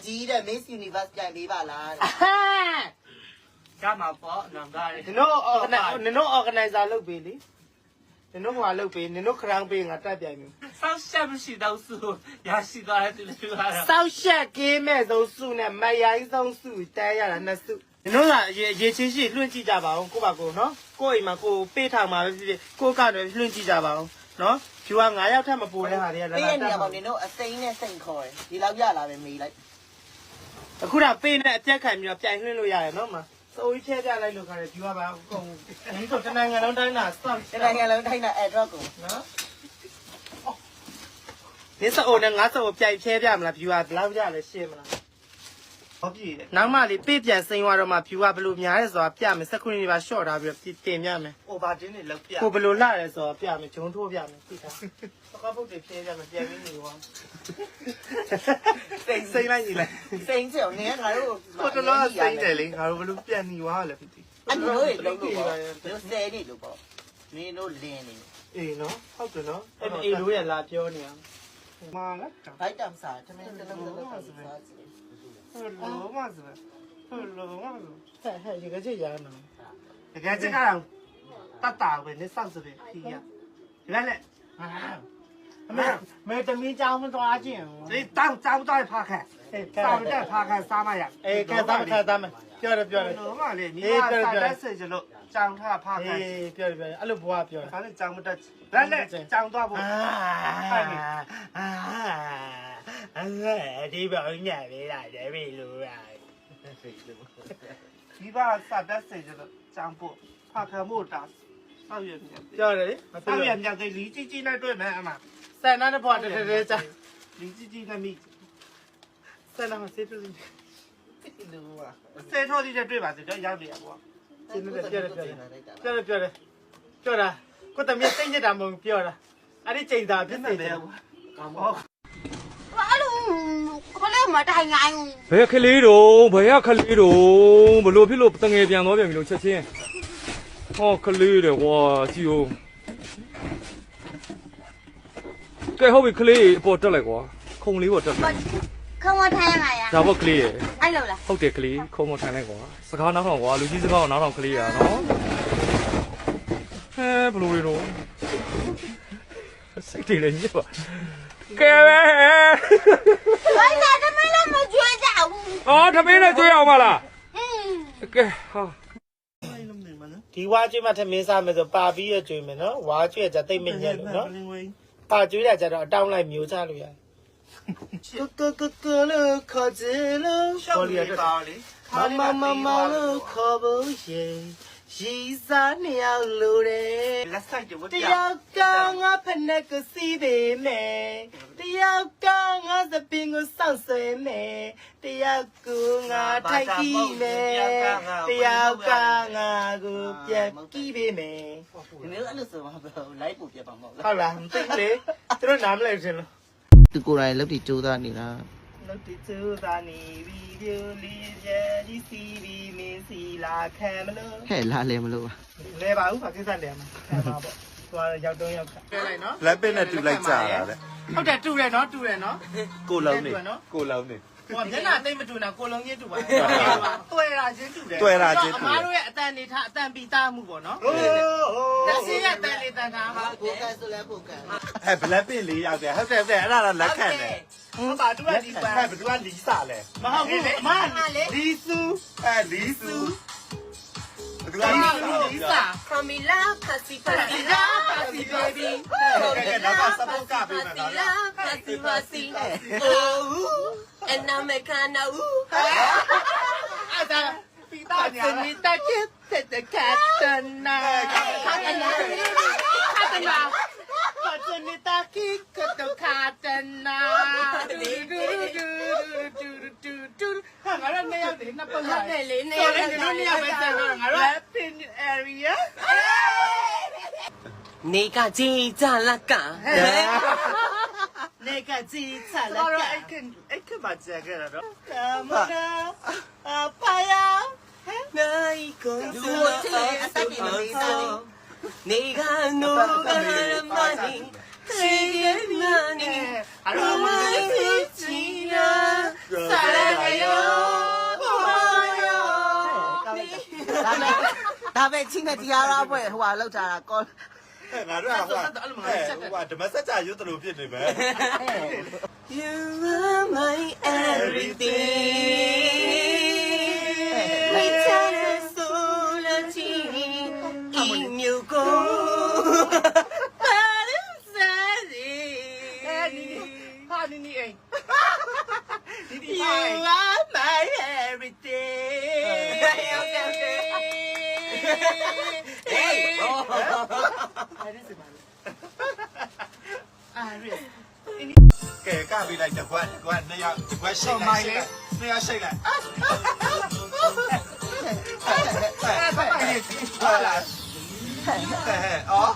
ကြီးတဲ့ Miss Universe ပြိုင်ပေးပါလား ကမှာပေါ့နံပါတ် နင်တို့ organizer လုပ်ပေးလေနင်တို့ဟိုလုပ်ပေးနင်တို့ခရောင်းပေးငါတက်ပြိုင်မယ် ဆောက်ရှက်မရှိတော့စုရရှိသွားတဲ့သူတွေကတော့ စောက်ရှက်ကင်းမဲ့ဆုံးစုနဲ့မရိုင်းဆုံးစုတဲရတာနှစ်စုနင်တို့ကရေချင်းရှိလွှင့်ကြည့်ကြပါဦးကိုပါကိုနော်ကိုအိမ်မှာကိုပေးထောင်မှာပဲဖြစ်ဖြစ်ကိုကတော့လွှင့်ကြည့်ကြပါဦးနော်ဖြူက9ယောက်ထက်မပိုတဲ့ဟာတွေက ပေးရနေပါဦးနင်တို့အစိမ်းနဲ့စိန်ခေါ်တယ်ဒီလောက်ရလာပဲမေးလိုက် အခုတော့ပေးနဲ့အပြက်ခံပြီးတော့ပြိုင်လွှင့်လို့ရတယ်နော်မစိုးကြီးချဲပြလိုက်လို့ခါတယ်ဖြူကပါအကုန်ဒီဆိုတနိုင်ငံလုံးတိုင်းတာစောက် တနိုင်ငံလုံးထိုင်းတာ address ကို နော်ဒီစအိုနဲ့ငါစအိုပြိုင်ချဲပြမလားဖြူကဘယ်လောက်ရလဲရှင်းမလားဟုတ်ပြီနောက်မှလေပေးပြန်စိမ်းသွားတော့မှဖြူကဘယ်လိုများလဲဆိုတာပြမယ်စက်ခွင်းတွေပါရှော့ထားပြီးတော့တင်ပြမယ် Ovaltine တွေလောက်ပြ ကိုဘယ်လိုလှရဲဆိုတာပြမယ်ဂျုံထိုးပြမယ်သိတာစကားပုတ်တွေဖြဲပြမယ်ပြန်ပြီးနေရောစိတ်လိုက်ညီလိုက် စိန်ချောင်းနင်ကငါတို့ ကိုတလားစိတ်တယ်လေငါတို့ဘယ်လိုပြန်နေွားလဲဖြစ်တယ် အမျိုးတွေလောက်လို့ပေါ့တို့ဆဲနေလို့ပေါ့နင်တို့လင်းနေ အေးနော်ဟုတ်တယ်နော်အဲ့အေးလို့ရလာပြောနေအောင်မာလား ဘိုက်တမ်စာတမင်တလုံးလုံးစားစီ ဟဲ့လိုမစဟဲ့လိုမစဟဲ့ဒီကကြရနော်တကယ်ကြကတော့တတ်တာပဲလက်ဆောက်စပဲခီးရဒီလက်မဲတမင်းကြောင်းမသွားခြင်းဒီတောင်းကြောင်းသွားဖားခက်တောင်းတက်ဖားခက်စားမရအေးကဲသားမပြောတယ်လိုမလေးမိမစားတဲ့စေချလို့ကြောင်းထားဖားခက်အေးပြောတယ်အဲ့လိုဘွားပြောတယ်ခါနဲ့ကြောင်းမတက်လက်ကြောင်းသွားဖို့ဒီဘောင်းညလေးလာတယ်ပြီလို့ရဒီပါစားတဲ့စေချလို့ကြောင်းဖို့ဖားခက်မို့တာဆောက်ရမြတ်ပြောတယ်လေဆောက်ရမြတ်ကလီကြီးနဲ့တွေ့မယ်အမဆန်နာတဲ့ဘွားတဲ့ကြာလီကြီးနဲ့မိဆန်နာမစေးပြလို့လူကစေးထော်ဒီတွေ့ပါစေတော့ရောက်တယ်ကွာရှင်းနေတယ်ပြောတယ်ကိုတမီးစိတ်ညစ်တာမဟုတ်ပြောတာအဲ့ဒီချိန်သာဖြစ်နေတယ်ကွာကောင်းပါအဲ့လိုခလေးမတိုင်ငိုင်း ဘယ်ကလေးတုံးဘယ်ကကလေးတုံးဘလို့ဖြစ်လို့တငယ်ပြန်သွားပြန်ပြီလို့ချက်ချင်းဟောကလေးတယ်ကွာကြည့်ဦးကဲဟုတ်ပြီကလေးအပေါ်တက်လိုက်ကွာခုံလေးပေါ်တက်လိုက် ခေါင်းမထိုင်ရမှာရ ဒါပေါ့ကလေးရ အဲ့လိုလား ဟုတ်တယ်ကလေးခုံမထိုင်လိုက်ကွာစကားနောက်ထောင်ကွာလူကြီးစကားနောက်ထောင်ကလေးရနော်ဟဲဘလို့ရောစိတ်တည်လည်းညစ်ပါကဲပဲ ဘိုင်းလာသမီးလည်းမကြွေးကြဘူး အော်သမင်းနဲ့ကြွေးအောင်မလားကဲဟာ ဒီဝါကျွေးမှထမင်းစားမယ်ဆိုပါပြီးရကျွေးမယ်နော်ဝါကျွေးကြတိတ်မညက်လို့နော်ပါကျွေးတာကြတော့အတောင်းလိုက်မျိုးချလို့ရတယ်ကလို့ခေါ်ကြလို့ရှောက်ရတာလေမလို့ခေါ်ဖို့ရီစားနှစ်ယောက်လိုတယ်လက်ဆိုင်ကြဝတ်တယောက်ကငါဖက်နဲ့ကိုစီးပေမယ်တယောက်ကငါသပင်ကိုစောင့်ဆွဲမယ်တယောက်ကိုငါထိုက်ကြည့်မယ်တယောက်ကငါကိုပြန်ကြည့်ပေမယ် ဒီနေ့အဲ့လိုဆိုမှလိုက်ပို့ပြပါမဟုတ်လား ဟုတ်လားမသိလေသူတို့နားမလဲရှင်လို့ သူကိုယ်တိုင်လုပ်ပြီးကြိုးစားနေတာ လုပ်တည်သူသာနေဗီဒီယိုလေးဒီစီဗီမင်းစီလာခံမလို့ ဟဲ့လာလဲမလို့ပါ လဲပါဦးဘာကိစ္စလဲမှာခံပါပေါ့သွားရောက်တော့ရောက်ပြောလိုက်နော် လက်ပင်နဲ့တူလိုက်ကြတာလေ ဟုတ်တယ်တူတယ်နော်ကိုလုံးနေကိုလုံးနေ ဟိုမျက်နှာသိမ့်မတူနဲ့ကိုလုံးချင်းတူပါတွေ့ရာချင်းတူတယ် တွေ့ရာချင်းတူ အမားတို့ရဲ့အတန်နေထားအတန်ပီသားမှုပေါ့နော်လက်စင်းရဲ့အတန်လေးတန်ထားပါ ကိုကဲဆိုလဲပို့ကဲ ဟဲ့ဘလက်ပင်လေးရောက်တယ်ဟုတ်တယ်အဲ့ဒါတော့လက်ခံတယ် ဟုတ်ပါသူကဒီပန် ဟဲ့ဘသူကလီစာလဲ မဟုတ်ဘူးအမလီဆူ လီစုဘသူက လီစာ Camila Casipasila Cassi baby တော့စပုတ်ကပေးမယ်နော် Casipasi Oh and now me kanaအဲ့ဒါပီသားညာစနေတာချစ်တဲ့ကတ်တနာကတ်နေတာခိကတော့ခတ်တနာဟာငါတို့နေရောက်တယ်နှစ်ပတ်လာတယ်လေနေရတယ်တို့နေရောက်ပဲတန်တော့ငါတို့ Latin area နေကကြီးကြလက နေကကြီးချလာကအဲ့ကဘာကြကြရတော့ကမနာအပါယာနိုင်ကုန်သူအတက်ကြီးမလေးစားနေကနိုးကရမနီစီရမနီအရမချီချီယာဆာ ဒါပဲချင်းနဲ့တရားရပွဲဟိုဟာလောက်တာကော ငါတို့ကဟိုဓမ္မစကြာရွတ်တယ်လို့ဖြစ်နေမယ် You are my everything We tell us all a team In you go You are my everything. Hey. Iris. ကဲကပြီးလိုက်တကွက်နှစ်ယောက်ရှိလိုက်နှစ်ယောက်ရှိလိုက်ဟာလာအော်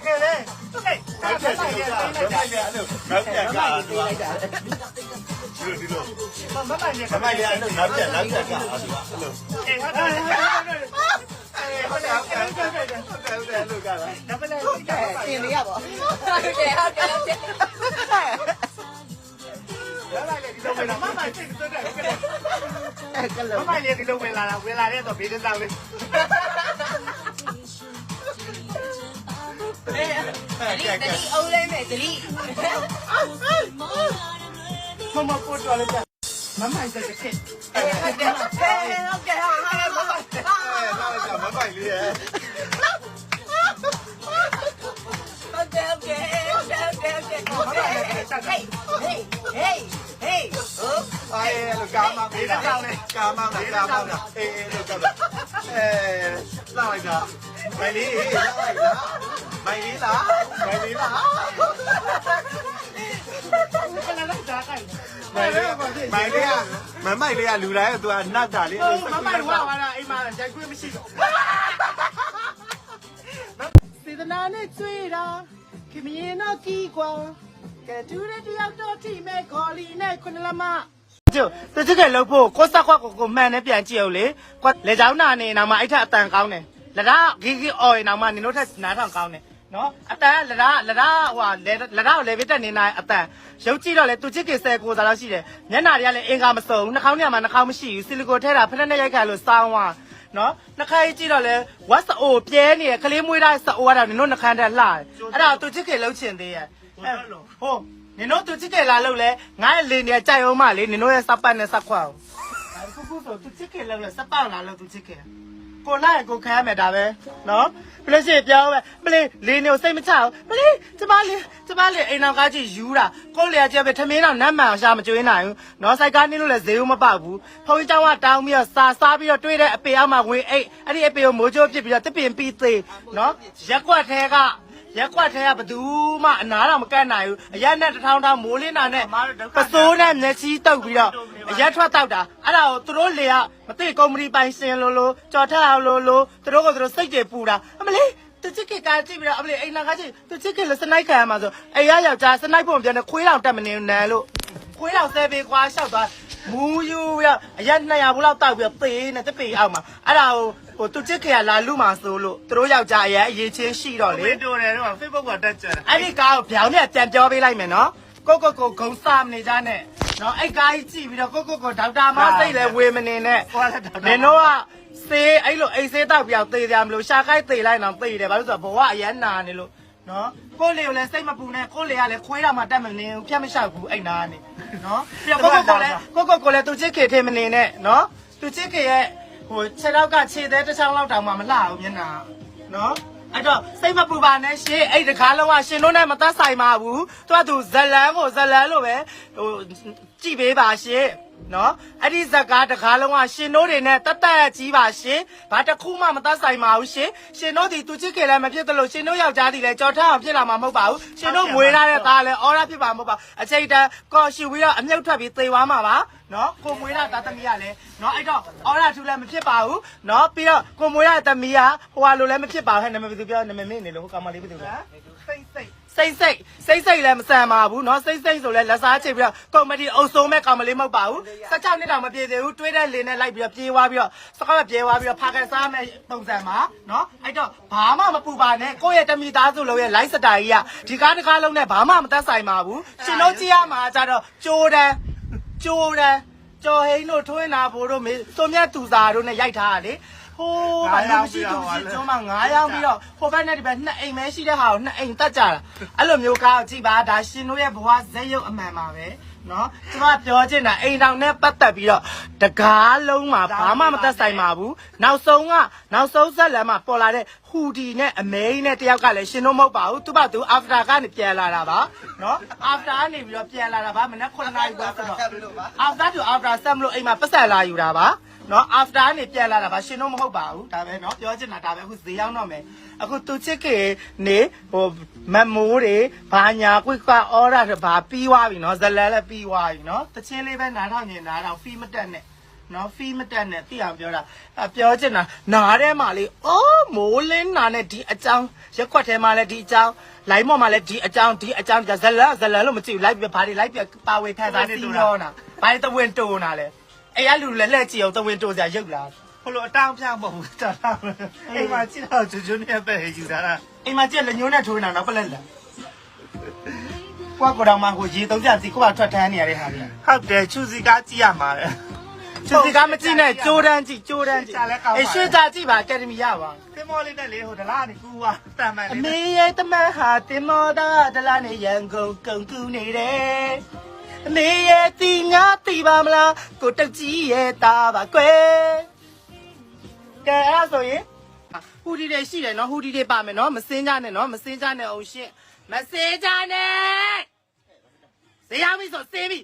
ကဲလေဟေးအဲ့ဒါအဲ့လိုငါပြန်ကားတူဒီလိုမမလေးအဲ့လိုငါပြန်ကားအဲ့လိုအေးဟုတ်တယ်ဟုတ်တယ်လို့ကလားဒါပဲတင်လေးရပါဟုတ်တယ် လာလိုက်လေဒီလိုဝင်လာမမစိတ်သွတ်တယ်ဟုတ်ကဲ့မမလေးဒီလိုဝင်လာတဲ့တော့ဘေးတောင်လေး ဒီအုံးလေးနဲ့ဒီ မမပို့တော်လေးမမစိတ်ချက် ဟုတ်တယ်ဟုတ်တယ်ဟာမမ မပိုင်လေးရဲ့ ဟုတ်တယ်ဟုတ်တယ်ဟုတ်တယ်ဟုတ်တယ်ဟေးအေးလို့ကာမဘေးတောင်လေးကာမအေးလို့ကာမလောက်လိုက်တာမိုင်လေးလောက်လိုက်တာမိုင်လေးလားမိုင်လေးလားမိုင်လေးကမမိုင်လေးကလူတိုင်းကသူကနတ်တာလေး မမတို့ကဟာအိမ်မှာကြိုက်ခွင့်မရှိတော့စေတနာနဲ့ကျွေးတာခင်မရင်တော့ကီကွာကဲတူတဲ့တယောက်တော့ထိမဲ့ခေါ်လီနဲ့ခုနလမကျို့တချက်ကလို့ဖို့ကိုစက်ခွက်ကိုမှန်နဲ့ပြန်ကြည့်အောင်လေကွက်လေချောင်းနာနေနောက်မှအဲ့ထက်အတန်ကောင်းတယ်လက်ဒါဂီဂီအော်နောက်မှနင်တို့ထက်နားထောင်ကောင်းတယ်နော်အတန်လက်ဒါဟိုလက်ဒါကိုလေဗစ်တက်နေနိုင်အတန်ရုပ်ကြည့်တော့လေသူချစ်ကေ10ကိုစားလောက်ရှိတယ်မျက်နှာတွေကလည်းအင်္ဂါမစုံနှာခေါင်းထဲမှာနှာခေါင်းမရှိဘူးဆီလီကိုထဲတာဖက်နဲ့ရိုက်ခါလို့စောင်းသွားနော်နှာခိုင်းကြည့်တော့လေဝတ်စအိုပြဲနေရကလေးမွေးထားစအိုကတော့နင်တို့နှာခမ်းတက်လှတယ်အဲ့ဒါသူချစ်ကေလှုပ်ချင်သေးရဲ့ဟိုနင်တို့သူချစ်ကေလာလှုပ်လဲငါရဲ့လေနေကြိုက်အောင်မလေးနင်တို့ရဲ့စပတ်နဲ့စခွာအောင်ခုခုဆိုသူချစ်ကေလှုပ်လဲစပတ်လာလို့သူချစ်ကေကိုလိုက်ကိုခံရမယ်ဒါပဲနော်ပလက်ရှိပြောပဲပလေးလေးနေကိုစိတ်မချအောင်ပလေးကျမလေးအိမ်တော်ကားကြီးယူတာကိုလေကျပဲထမင်းတော့နတ်မှန်ရှာမကျွေးနိုင်ဘူးနော်စိုက်ကားနေလို့လည်းဈေးဦးမပေါက်ဘူးဖုန်းကြီးကျောင်းကတောင်းပြီးတော့စားပြီးတော့တွေးတဲ့အပေအောက်မှာဝင်အိတ်အဲ့ဒီအပေကိုမိုးကြိုးပစ်ပြီးတော့တစ်ပင်ပြီးသေးနော်ရက်ကွက်ထဲကဘသူမှအနာတော့မကတ်နိုင်ဘူးအရက်နဲ့တစ်ထောင်မိုးလင်းတာနဲ့ပစိုးနဲ့မျက်ချီးတုပ်ပြီးတော့အရက်ထွက်တောက်တာအဲ့ဒါကိုသူတို့လေကမသိကုမ္ပဏီပိုင်ရှင်လို့ကြော်ထအောင်လို့သူတို့ကသူတို့စိတ်တွေပူတာအမလေးသူချစ်ကေကကြည့်ပြီးတော့အမလေးအိမ်နာကကြည့်သူချစ်ကေလည်းစနိုက်ခံရမှာဆိုအိမ်ယောက်ျားစနိုက်ပုံပြန်နေခွေးတောင်တက်မနေနန်းလို့ခွေးတောင်ဆဲပေးခွာလျှောက်သွားမူယူပြီးတော့အရက်200ဘူးလောက်တောက်ပြီးတော့သေနေတစ်ပေအောက်မှာအဲ့ဒါဟိုသူချစ်ကေကလာလူမှာဆိုလို့သူတို့ယောက်ျားအရေးချင်းရှိတော့လေတူတယ်တော့ Facebook ကတက်ကြတယ်အဲ့ဒီကားကိုဗျောင်းနဲ့ပြန်ပြောပေးလိုက်မယ်နော်ကိုဂုံစားမနေကြနဲ့နော်အဲ့ကားကြီးကြည့်ပြီးတော့ကိုဒေါက်တာမစိတ်လဲဝေမနေနဲ့နင်တို့ကဆေးအဲ့လိုအိတ်ဆေးတောက်ပြောင်းသေကြမလို့ရှာခိုက်သေလိုက်တော့သေတယ်ဘာလို့ဆိုတော့ဘဝအရန်နာနေလို့နော်ကိုလေကိုလည်းစိတ်မပူနဲ့ကိုလေကလည်းခွေးတော့မှတက်မနေဘူးဖြတ်မလျှောက်ဘူးအဲ့နာကနေနော်ပြီးတော့ကိုလည်းသူချစ်ခေထင်မနေနဲ့နော်သူချစ်ခေရဲ့ဟိုခြေတော့ကခြေသေးတစ်ချောင်းလောက်တောင်မှမလှဘူးမျက်နှာနော်အဲ့တော့စိတ်မပူပါနဲ့ရှင်အဲ့တကားလုံးကရှင်တို့နဲ့မသက်ဆိုင်ပါဘူးသူကဇလန်းလို့ပဲဟိုကြည့်ပေးပါရှင်နော်အဲ့ဒီဇက်ကားတကားလုံးကရှင်တို့တွေနဲ့တက်ကြီးပါရှင်ဘာတစ်ခုမှမသက်ဆိုင်ပါဘူးရှင်တို့ဒီသူချစ်ခင်လည်းမဖြစ်သလိုရှင်တို့ယောက်ျားဒီလည်းကြော်ထအောင်ဖြစ်လာမှာမဟုတ်ပါဘူးရှင်တို့မွေးထားတဲ့သားလည်းအော်ရဖြစ်ပါမဟုတ်ပါအချိန်တန်ကော်ရှူပြီးတော့အမြုပ်ထွက်ပြီးသေသွားမှာပါနော်ကိုမွေးတာသမီးကလည်းနော်အဲ့တော့အော်ရထူလည်းမဖြစ်ပါဘူးနော်ပြီးတော့ကိုမွေးတာသမီးကဟိုဟာလိုလည်းမဖြစ်ပါဘူးဟဲ့နာမည်ဘယ်သူပြောနာမည်မင်းနေလို့ဟိုကောင်မလေးဘယ်သူလဲစိတ်လည်းမဆန်ပါဘူးเนาะစိတ်ဆိုလဲလက်စားချိန်ပြီးတော့ကော်မတီအုပ်စိုးမဲ့ကောင်မလေးမဟုတ်ပါဘူး16နှစ်တောင်မပြည့်သေးဘူးတွေးတဲ့လေနဲ့လိုက်ပြီးတော့ပြေးသွားပြီးတော့စကားပြေးသွားပြီးတော့ဖာကန်စားမဲ့ပုံစံမှာเนาะအဲ့တော့ဘာမှမပူပါနဲ့ကိုယ့်ရဲ့တမိသားစုလုံးရဲ့ live စတာကြီးကဒီကားတစ်ကားလုံးနဲ့ဘာမှမသက်ဆိုင်ပါဘူးရှင်တို့ကြည့်ရမှာကြတော့ကြိုးတန်း ကျော်ဟိန်းတို့ထွင်းနာဖို့တို့စုံမြတ်သူစာတို့နဲ့ရိုက်ထားတာလေဟိုးဘာလို့မရှိသူရှိကျွန်းမှာ9ရောက်ပြီးတော့ဟိုဘက်နဲ့ဒီဘက်2အိမ်ပဲရှိတဲ့ဟာကို2အိမ်တက်ကြတာအဲ့လိုမျိုးကားကြည့်ပါဒါရှင်တို့ရဲ့ဘဝဇက်ရုပ်အမှန်ပါပဲနော်ကျမပြောချင်တာအိမ်တောင်နဲ့ပတ်သက်ပြီးတော့တကားလုံးမှာဘာမှမသက်ဆိုင်ပါဘူးနောက်ဆုံးဇက်လမ်းမှာပေါ်လာတဲ့ဟူဒီနဲ့အမေကြီးနဲ့တယောက်ကလည်းရှင်တို့မဟုတ်ပါဘူးသူ့ဘာသူ after ကနေပြန်လာတာပါနော် after ကနေပြီးတော့ပြန်လာတာပါမနေ့9နာရီပဲဆိုတော့ after to after ဆက်မလို့အိမ်မှာပတ်ဆက်လာယူတာပါနော် after ကနေပြန်လာတာပါရှင်တို့မဟုတ်ပါဘူးဒါပဲနော်ပြောချင်တာဒါပဲအခုဈေးရောက်တော့မယ်အခုသူချစ်ကေနေဟိုမမိုးတွေဘာညာကွိကွာအော်ဒါဆိုဘာပြီးွားပြီနော်ဇလန်လည်းပြီးွားပြီနော်တချင်းလေးပဲနားထောင်နေနားထောင်ဖီးမတက်နဲ့နော်ဖီးမတက်နဲ့သိအောင်ပြောတာပြောချင်တာနားထဲမှာလေအော်မိုးလင်းနာနဲ့ဒီအကြောင်းရက်ခွက်ထဲမှာလည်းဒီအကြောင်းလိုင်းပေါ်မှာလည်းဒီအကြောင်းဇလန်လို့မကြည့်ဘူးလိုက်ပြဘာတွေလိုက်ပြပါဝေဖန်သားစီရောနာဘာတွေတဝင်းတိုးနာလဲအဲ့ရလူလည်းလက်ကြည့်အောင်တဝင်းတိုးစရာရုပ်လားဟိုလိုအတောင်ပြမဟုတ်ဘူးတော်တော်အိမ်မှာကြည့်တော့ကျွန်းနဲ့ပဲယူတာလားအိမ်မှာကြည့်လက်ညှိုးနဲ့ထိုးနေတာတော့ပလက်လက်ကွာကိုတော်မှာဟိုရေသုံးပြစီကိုကထွက်ထမ်းနေရတဲ့ဟာတွေဟုတ်တယ်ချူစီကားကြည့်ရမှာလေချူစီကားမကြည့်နဲ့ကြိုးတန်းကြည့်အေးရွှေကြကြည့်ပါအကယ်ဒမီရပါတင်မောလေးနဲ့လေဟိုဒလားနေကူကတန်မှန်လေးအမေရဲ့တမန်ဟာတင်မောသားဒလားနေရန်ကုန်ကူနေတယ်အမေရဲ့တီငါတီပါမလားကိုတက်ကြီးရဲ့တာပါကွယ်ကဲအဲ့ဆိုရင်ဟူဒီတွေရှိတယ်နော်ဟူဒီတွေပါမယ်နော်မစင်းကြနဲ့နော်မစင်းကြနဲ့အောင်ရှင်းမစင်းကြနဲ့ဈေးရောက်ပြီဆိုစင်းပြီ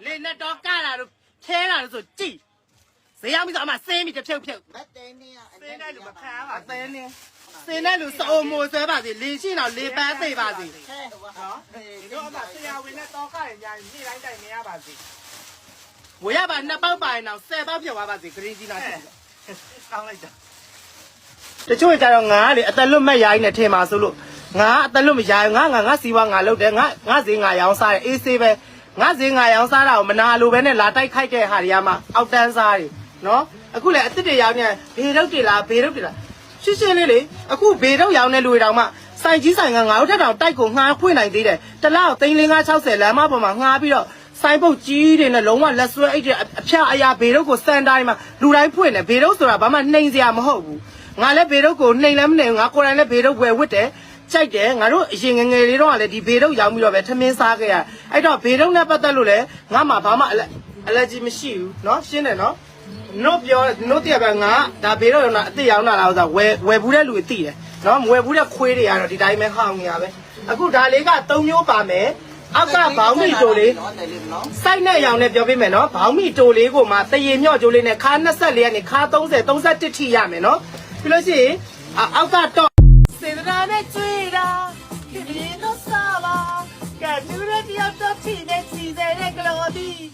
လေနဲ့တော့ကလာတော့ချဲလာလို့ဆိုကြည့်ဈေးရောက်ပြီဆိုအမစင်းပြီတစ်ဖြုတ်ဖြုတ်မတဲနေရစင်းတဲ့လူမခံရပါတဲနေစင်းတဲ့လူစုံမိုဆွဲပါစေလင်းရှင်းတော့လေပန်းသိပါစေနော်ဒီတော့အမဆရာဝန်နဲ့တော့ကရညာနေ့တိုင်းတိုင်နေရပါစေဝေရပါ2ပေါက်ပါရင်တော့10ပေါက်ဖြစ်သွားပါစေဂရင်းကြီးနာဆက်ကောင်းလိုက်တာတချို့ကြတော့ငါလေအသက်လွတ်မဲ့ရိုင်းနဲ့ထင်ပါဆိုလို့ငါအသက်လွတ်မရိုင်းငါစီးပွားငါလုပ်တယ်ငါဈေးငါရောင်းစားတယ်အေးဆေးပဲငါဈေးငါရောင်းစားတာကိုမနာလိုပဲနဲ့လာတိုက်ခိုက်တဲ့ဟာတွေကမှအောက်တန်းစားတွေနော်အခုလေအစ်စ်တွေရောင်းနေဘေရုပ်တွေလားရှင်းလေးလေအခုဘေရုပ်ရောင်းတဲ့လူတွေတောင်မှစိုင်ကြီးဆိုင်ကငါတို့ထက်တောင်တိုက်ကိုငှားဖွင့်နိုင်သေးတယ်တလားကို3,560လမ်းမပေါ်မှာငှားပြီးတော့ဆိုင်ပုတ်ကြီးတွေနဲ့လုံးဝလက်ဆွဲအိတ်တွေအဖျားအရာဘေရုပ်ကိုစန်တာတွေမှာလူတိုင်းဖွင့်တယ်ဘေရုပ်ဆိုတာဘာမှနှိမ်စရာမဟုတ်ဘူးငါလည်းဘေရုပ်ကိုနှိမ်လည်းမနှိမ်ငါကိုယ်တိုင်လည်းဘေရုပ်ဝယ်ဝတ်တယ်ကြိုက်တယ်ငါတို့အရင်ငယ်လေးတော့ကလည်းဒီဘေရုပ်ရောင်းပြီးတော့ပဲထမင်းစားခဲ့ရအဲ့တော့ဘေရုပ်နဲ့ပတ်သက်လို့လည်းငါမှဘာမှအလက်ကြီးမရှိဘူးเนาะရှင်းတယ်เนาะနို့ပြောနို့တရပဲငါဒါဘေရုပ်ရောင်းတာအစ်စ်ရောင်းတာလားဆိုတော့ဝယ်ဘူးတဲ့လူတွေသိတယ်เนาะမဝယ်ဘူးတဲ့ခွေးတွေကတော့ဒီတိုင်းပဲဟောင်းနေရပဲအခုဒါလေးက3မျိုးပါမယ်အောက်ကဘောင်းမီတိုလေးစိုက်နဲ့ရောင်နဲ့ပြောပေးမယ်နော်ဘောင်းမီတိုလေးကိုမှတရေမြော့ကျိုးလေးနဲ့ခါ24ကနေခါ30 31ထိရမယ်နော်ပြီးလို့ရှိရင်အောက်ကတော့စေတနာနဲ့ကျွေးတာဒီလိုစားပါကဲသူတို့တယောက်တော့ထိနေစီတဲ့ကလော်ဒီ